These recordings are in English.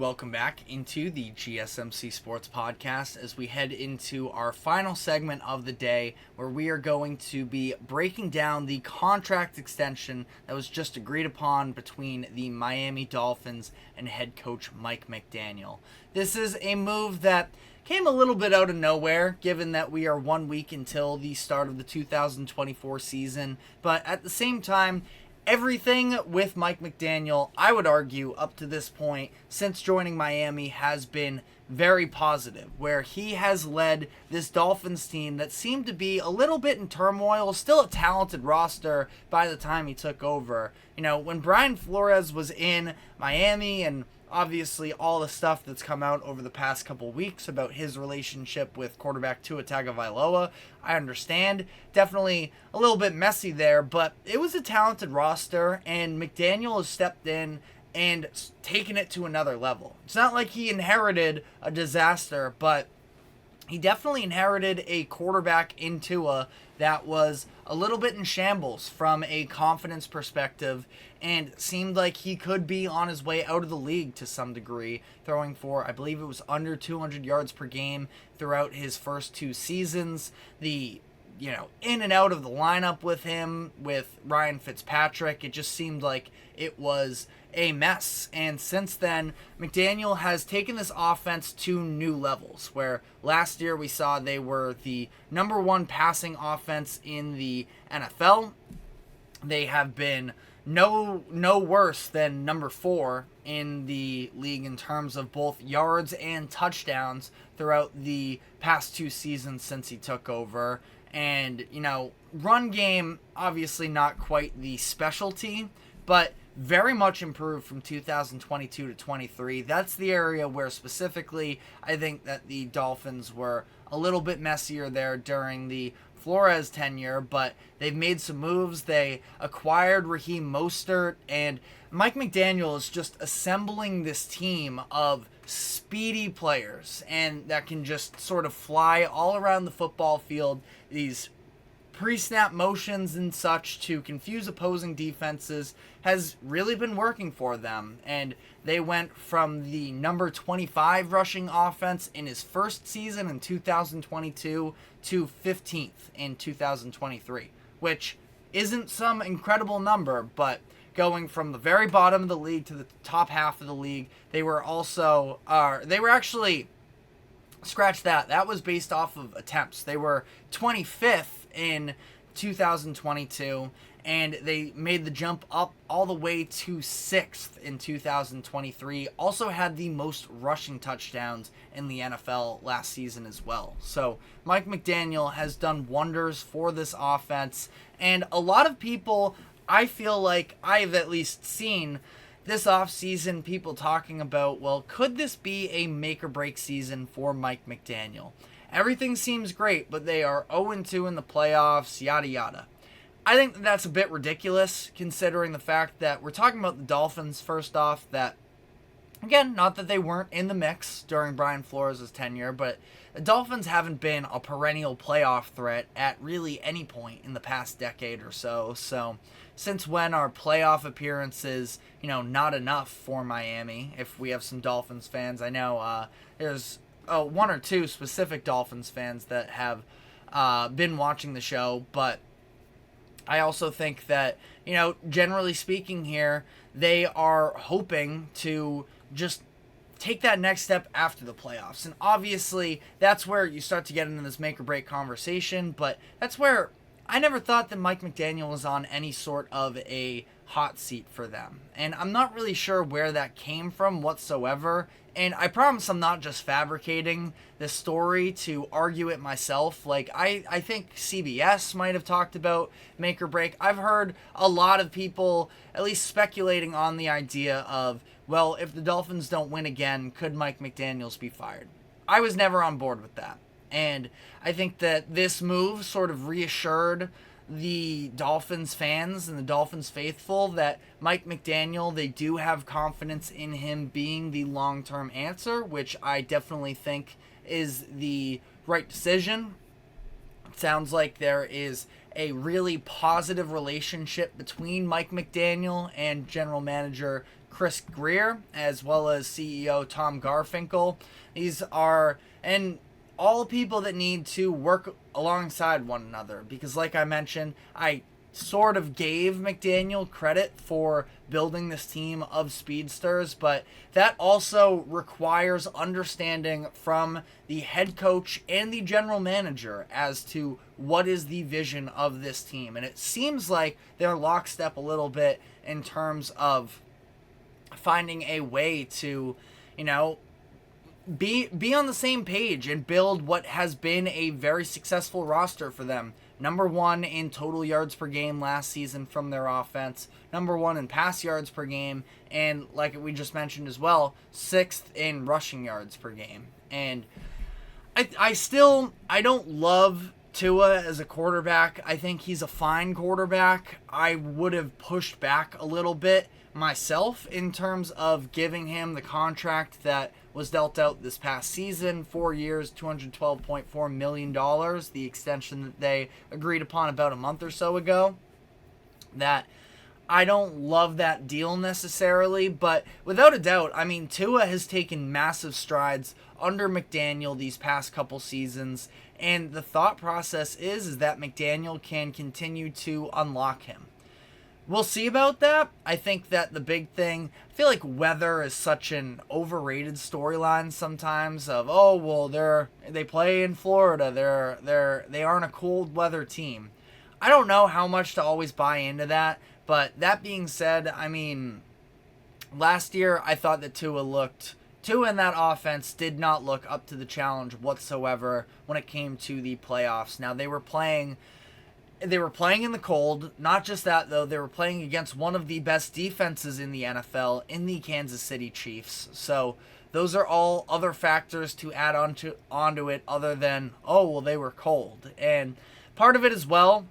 Welcome back into the GSMC Sports Podcast as we head into our final segment of the day where we are going to be breaking down the contract extension that was just agreed upon between the Miami Dolphins and head coach Mike McDaniel. This is a move that came a little bit out of nowhere given that we are 1 week until the start of the 2024 season, but at the same time, everything with Mike McDaniel, I would argue, up to this point, since joining Miami, has been very positive, where he has led this Dolphins team that seemed to be a little bit in turmoil, still a talented roster by the time he took over. You know, when Brian Flores was in Miami and obviously all the stuff that's come out over the past couple weeks about his relationship with quarterback Tua Tagovailoa, I understand. Definitely a little bit messy there, but it was a talented roster, and McDaniel has stepped in and taken it to another level. It's not like he inherited a disaster, but he definitely inherited a quarterback in Tua that was a little bit in shambles from a confidence perspective and seemed like he could be on his way out of the league to some degree, throwing for, I believe it was under 200 yards per game throughout his first two seasons. In and out of the lineup with him, with Ryan Fitzpatrick, it just seemed like it was a mess. And since then, McDaniel has taken this offense to new levels, where last year we saw they were the number one passing offense in the NFL. They have been no worse than number 4 in the league in terms of both yards and touchdowns throughout the past 2 seasons since he took over. And, run game, obviously not quite the specialty, but very much improved from 2022 to 23. That's the area where specifically I think that the Dolphins were a little bit messier there during the Flores tenure, but they've made some moves. They acquired Raheem Mostert, and Mike McDaniel is just assembling this team of speedy players and that can just sort of fly all around the football field. These pre-snap motions and such to confuse opposing defenses has really been working for them. And they went from the number 25 rushing offense in his first season in 2022 to 15th in 2023, which isn't some incredible number, but going from the very bottom of the league to the top half of the league, they were actually, scratch that, that was based off of attempts. They were 25th in 2022, and they made the jump up all the way to 6th in 2023. Also had the most rushing touchdowns in the NFL last season as well. So Mike McDaniel has done wonders for this offense, and a lot of people, I feel like I've at least seen this offseason people talking about, well, could this be a make or break season for Mike McDaniel? Everything seems great, but they are 0-2 in the playoffs, yada yada. I think that's a bit ridiculous considering the fact that we're talking about the Dolphins first off, that, again, not that they weren't in the mix during Brian Flores' tenure, but the Dolphins haven't been a perennial playoff threat at really any point in the past decade or so. So since when are playoff appearances, not enough for Miami? If we have some Dolphins fans, I know there's one or two specific Dolphins fans that have been watching the show, but I also think that, generally speaking here, they are hoping to just take that next step after the playoffs. And obviously, that's where you start to get into this make or break conversation, but that's where I never thought that Mike McDaniel was on any sort of a hot seat for them. And I'm not really sure where that came from whatsoever. And I promise I'm not just fabricating this story to argue it myself. Like, I think CBS might have talked about make or break. I've heard a lot of people at least speculating on the idea of, well, if the Dolphins don't win again, could Mike McDaniels be fired? I was never on board with that. And I think that this move sort of reassured the Dolphins fans and the Dolphins faithful that Mike McDaniel, they do have confidence in him being the long-term answer, which I definitely think is the right decision. It sounds like there is a really positive relationship between Mike McDaniel and general manager Chris Greer, as well as CEO Tom Garfinkel. These are all people that need to work alongside one another, because like I mentioned, I sort of gave McDaniel credit for building this team of speedsters, but that also requires understanding from the head coach and the general manager as to what is the vision of this team. And it seems like they're lockstep a little bit in terms of finding a way to, be on the same page and build what has been a very successful roster for them. Number 1 in total yards per game last season from their offense. Number 1 in pass yards per game. And like we just mentioned as well, 6th in rushing yards per game. And I don't love Tua as a quarterback. I think he's a fine quarterback. I would have pushed back a little bit myself in terms of giving him the contract that was dealt out this past season, 4 years, $212.4 million, the extension that they agreed upon about a month or so ago. That I don't love that deal necessarily, but without a doubt, I mean, Tua has taken massive strides under McDaniel these past couple seasons, and the thought process is that McDaniel can continue to unlock him. We'll see about that. I think that the big thing, I feel like weather is such an overrated storyline sometimes of, they play in Florida. They aren't a cold weather team. I don't know how much to always buy into that, but that being said, I mean, last year I thought that Tua in that offense did not look up to the challenge whatsoever when it came to the playoffs. Now, they were playing in the cold. Not just that, though. They were playing against one of the best defenses in the NFL, in the Kansas City Chiefs. So those are all other factors to add onto it other than, they were cold. And part of it as well,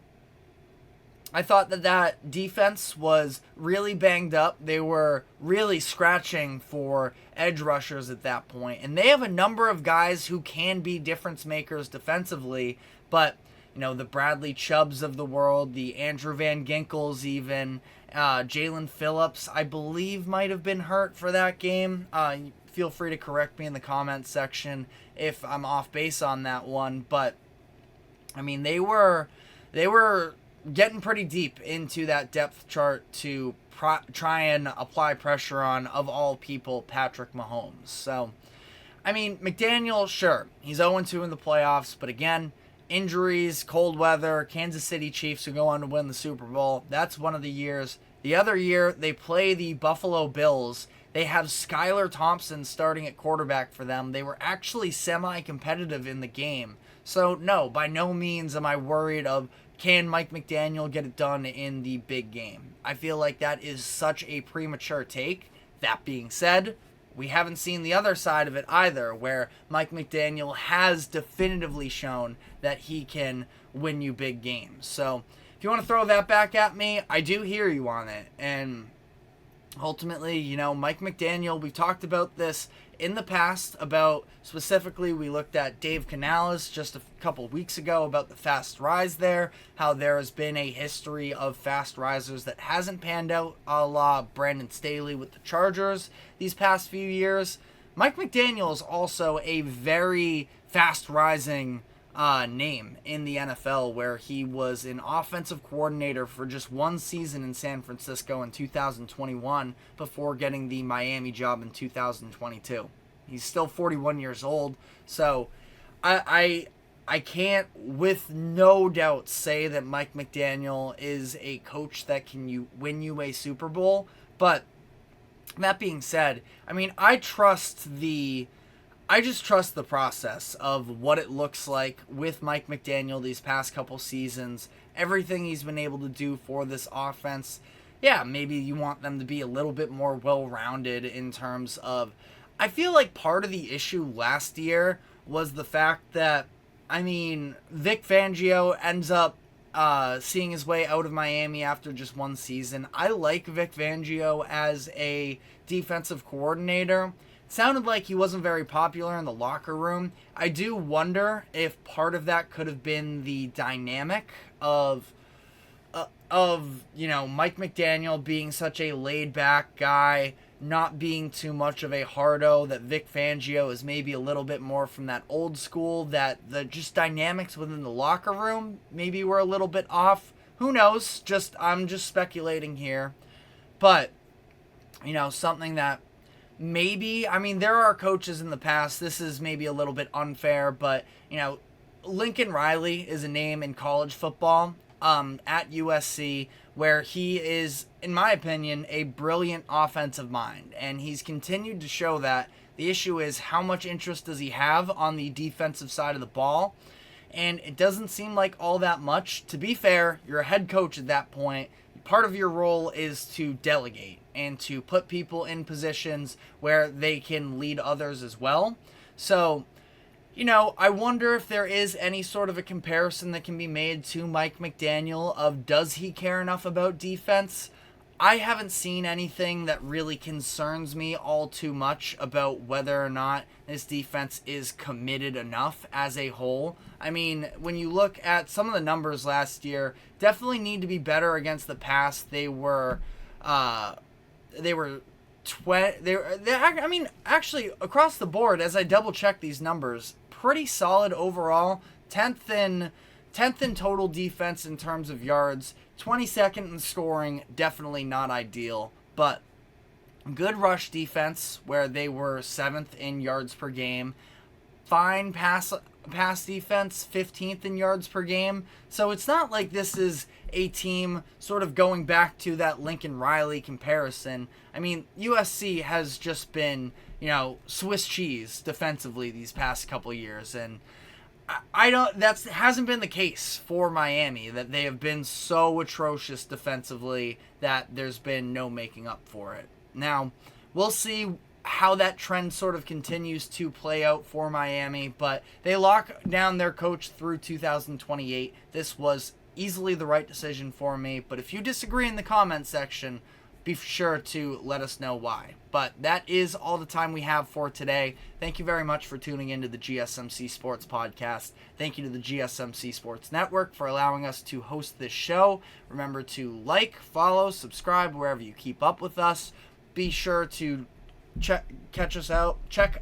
I thought that defense was really banged up. They were really scratching for edge rushers at that point. And they have a number of guys who can be difference makers defensively, but the Bradley Chubbs of the world, the Andrew Van Ginkels even, Jalen Phillips, I believe might have been hurt for that game. Feel free to correct me in the comments section if I'm off base on that one. But, I mean, they were getting pretty deep into that depth chart to try and apply pressure on, of all people, Patrick Mahomes. So, I mean, McDaniel, sure, he's 0-2 in the playoffs, but again, injuries, cold weather, Kansas City Chiefs who go on to win the Super Bowl. That's one of the years. The other year, they play the Buffalo Bills. They have Skylar Thompson starting at quarterback for them. They were actually semi-competitive in the game. So, no, by no means am I worried of, can Mike McDaniel get it done in the big game? I feel like that is such a premature take. That being said, we haven't seen the other side of it either, where Mike McDaniel has definitively shown that he can win you big games. So if you want to throw that back at me, I do hear you on it. And ultimately, Mike McDaniel, we've talked about this in the past about, specifically, we looked at Dave Canales just a couple weeks ago about the fast rise there, how there has been a history of fast risers that hasn't panned out, a la Brandon Staley with the Chargers these past few years. Mike McDaniel is also a very fast rising name in the NFL, where he was an offensive coordinator for just one season in San Francisco in 2021 before getting the Miami job in 2022. He's still 41 years old, so I can't with no doubt say that Mike McDaniel is a coach that can win you a Super Bowl, but that being said, I mean, I just trust the process of what it looks like with Mike McDaniel these past couple seasons, everything he's been able to do for this offense. Yeah, maybe you want them to be a little bit more well-rounded in terms of, I feel like part of the issue last year was the fact that, I mean, Vic Fangio ends up seeing his way out of Miami after just one season. I like Vic Fangio as a defensive coordinator. Sounded like he wasn't very popular in the locker room. I do wonder if part of that could have been the dynamic of Mike McDaniel being such a laid-back guy, not being too much of a hardo, that Vic Fangio is maybe a little bit more from that old school, that the just dynamics within the locker room maybe were a little bit off. Who knows? I'm just speculating here. But, something that maybe, there are coaches in the past, this is maybe a little bit unfair, but, Lincoln Riley is a name in college football at USC, where he is, in my opinion, a brilliant offensive mind, and he's continued to show that. The issue is, how much interest does he have on the defensive side of the ball? And it doesn't seem like all that much. To be fair, you're a head coach at that point. Part of your role is to delegate and to put people in positions where they can lead others as well. So, I wonder if there is any sort of a comparison that can be made to Mike McDaniel of, does he care enough about defense? I haven't seen anything that really concerns me all too much about whether or not this defense is committed enough as a whole. When you look at some of the numbers last year, definitely need to be better against the pass. Actually, across the board, as I double check these numbers, pretty solid overall. 10th in total defense in terms of yards. 22nd in scoring, definitely not ideal, but good rush defense, where they were 7th in yards per game. Fine pass defense, 15th in yards per game. So it's not like this is a team sort of going back to that Lincoln Riley comparison. USC has just been, Swiss cheese defensively these past couple years, and that hasn't been the case for Miami, that they have been so atrocious defensively that there's been no making up for it. Now, we'll see how that trend sort of continues to play out for Miami, but they lock down their coach through 2028. This was easily the right decision for me, but if you disagree in the comment section, be sure to let us know why. But that is all the time we have for today. Thank you very much for tuning into the GSMC Sports Podcast. Thank you to the GSMC Sports Network for allowing us to host this show. Remember to like, follow, subscribe wherever you keep up with us. Be sure to check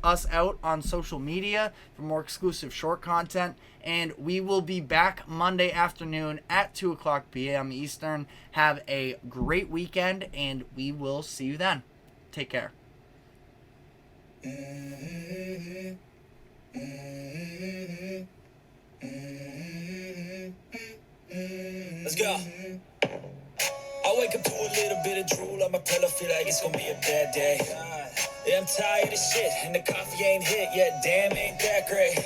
us out on social media for more exclusive short content, and we will be back Monday afternoon at 2:00 p.m. Eastern. Have a great weekend, and we will see you then. Take care. Let's go. I wake up to a little bit of drool on my pillow, feel like it's gonna be a bad day. Yeah, I'm tired of shit, and the coffee ain't hit yet, damn, ain't that great.